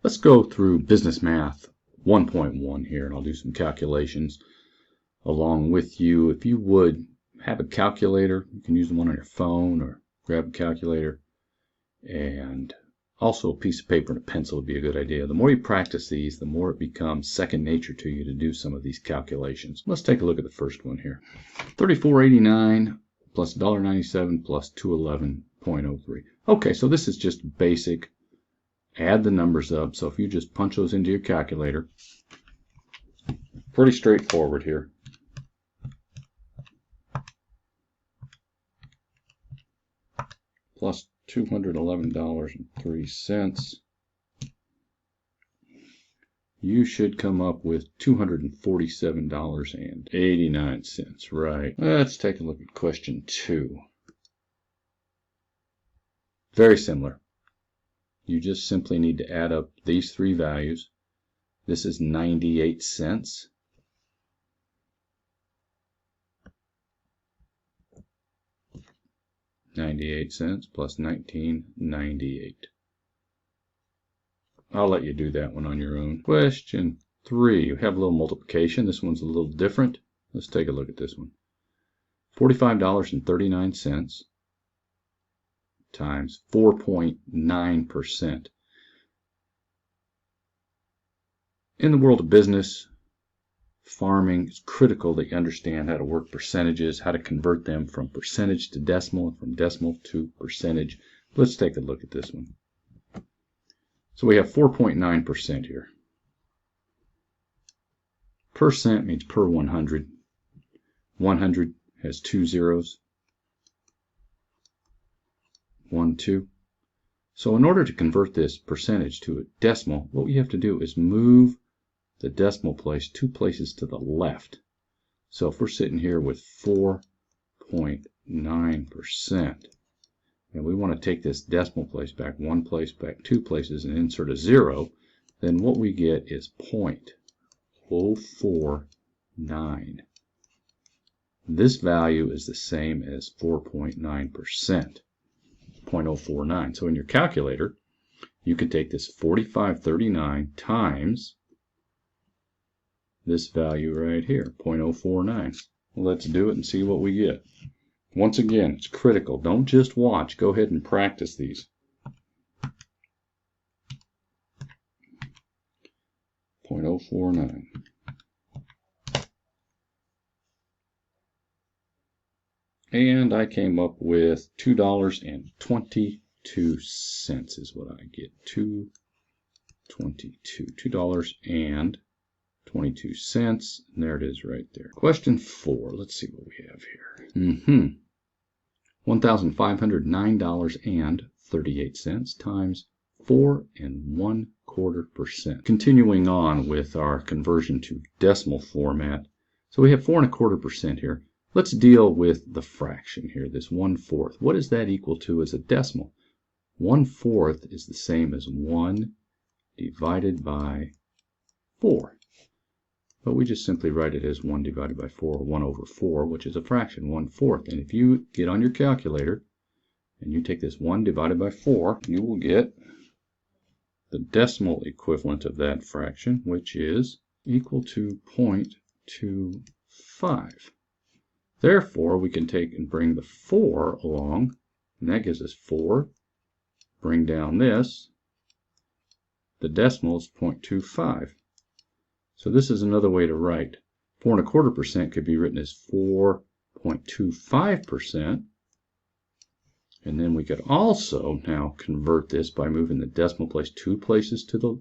Let's go through Business Math 1.1 here, and I'll do some calculations along with you. If you would have a calculator, you can use the one on your phone or grab a calculator, and also a piece of paper and a pencil would be a good idea. The more you practice these, the more it becomes second nature to you to do some of these calculations. Let's take a look at the first one here. $34.89 plus $1.97 plus $211.03. Okay, so this is just basic. Add the numbers up. So if you just punch those into your calculator, pretty straightforward here. Plus $211.03. You should come up with $247.89. Right. Let's take a look at question 2. Very similar. You just simply need to add up these three values. This is 98 cents. $0.98 plus $19.98. I'll let you do that one on your own. Question 3. We have a little multiplication. This one's a little different. Let's take a look at this one. $45.39 times 4.9%. In the world of business, farming, it's critical that you understand how to work percentages, how to convert them from percentage to decimal, and from decimal to percentage. Let's take a look at this one. So we have 4.9% here. Percent means per 100. 100 has 2 zeros. 1, 2. So in order to convert this percentage to a decimal, what we have to do is move the decimal place 2 places to the left. So if we're sitting here with 4.9%, and we want to take this decimal place back 1 place, back 2 places, and insert a 0, then what we get is 0.049. This value is the same as 4.9%. 0.049. So in your calculator, you can take this 45.39 times this value right here, 0.049. Let's do it and see what we get. Once again, it's critical. Don't just watch. Go ahead and practice these. 0.049. And I came up with $2.22 is what I get. $2.22. $2.22. And there it is right there. Question 4. Let's see what we have here. $1,509.38 times 4 1/4%. Continuing on with our conversion to decimal format. So we have 4 1/4% here. Let's deal with the fraction here, this 1/4. What is that equal to as a decimal? 1/4 is the same as 1 divided by 4. But we just simply write it as 1 divided by 4, 1/4, which is a fraction, 1/4. And if you get on your calculator and you take this 1 divided by 4, you will get the decimal equivalent of that fraction, which is equal to 0.25. Therefore, we can take and bring the 4 along, and that gives us 4. Bring down this. The decimal is 0.25. So this is another way to write. 4 1/4% could be written as 4.25%. And then we could also now convert this by moving the decimal place 2 places to the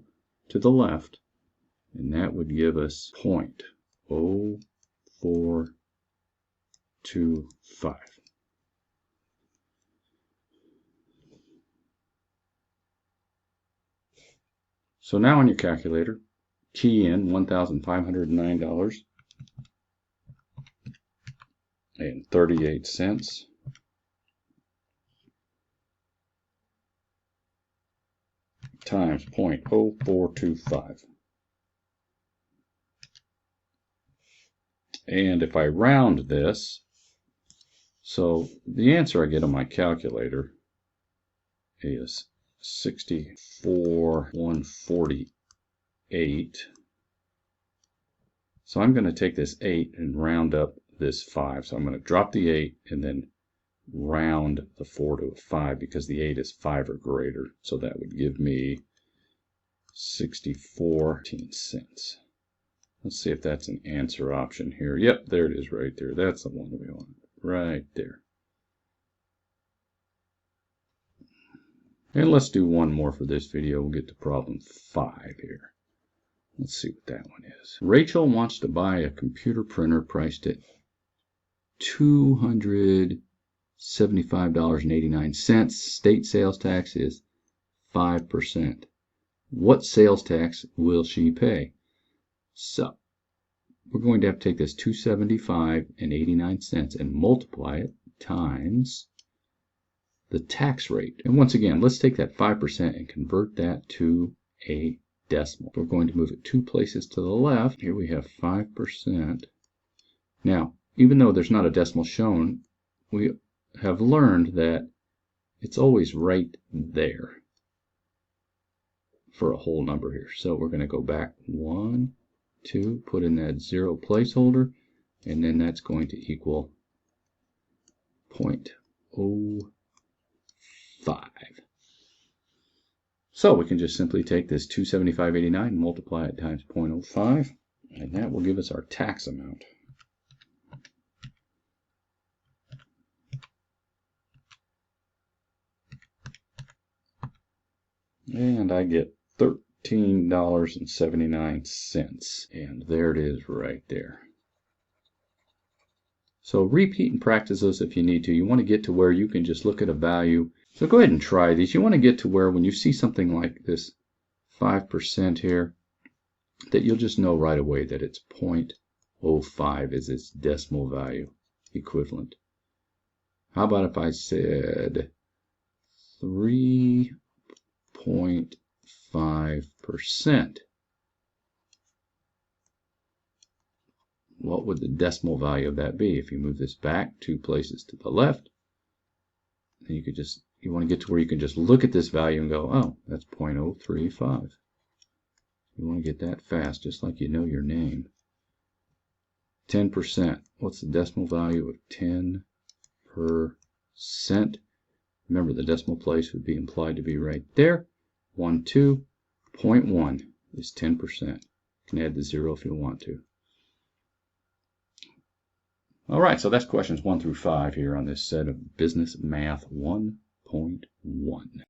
left. And that would give us 0.0425. So now on your calculator, key in $1,509.38 times 0.0425. And if I round this, so the answer I get on my calculator is 64,148. So I'm going to take this 8 and round up this 5. So I'm going to drop the 8 and then round the 4 to a 5 because the 8 is 5 or greater. So that would give me 64 cents. Let's see if that's an answer option here. Yep, there it is right there. That's the one we want right there. And let's do one more for this video. We'll get to problem 5 here. Let's see what that one is. Rachel wants to buy a computer printer priced at $275.89. State sales tax is 5%. What sales tax will she pay? So we're going to have to take this $275.89 and multiply it times the tax rate. And once again, let's take that 5% and convert that to a decimal. We're going to move it 2 places to the left. Here we have 5%. Now, even though there's not a decimal shown, we have learned that it's always right there for a whole number here. So we're going to go back 1, 2, put in that 0 placeholder, and then that's going to equal 0.05. So we can just simply take this 275.89 and multiply it times 0.05, and that will give us our tax amount. And I get $13.79, and there it is right there. So repeat and practice those if you need to. You want to get to where you can just look at a value. So go ahead and try these. You want to get to where when you see something like this 5% here, that you'll just know right away that it's 0.05 is its decimal value equivalent. How about if I said 3.5%? What would the decimal value of that be? If you move this back 2 places to the left, then you want to get to where you can just look at this value and go, oh, that's 0.035. You want to get that fast, just like you know your name. 10%. What's the decimal value of 10%? Remember, the decimal place would be implied to be right there. 0.1 is 10%. You can add the 0 if you want to. All right, so that's questions 1 through 5 here on this set of Business Math 1.1.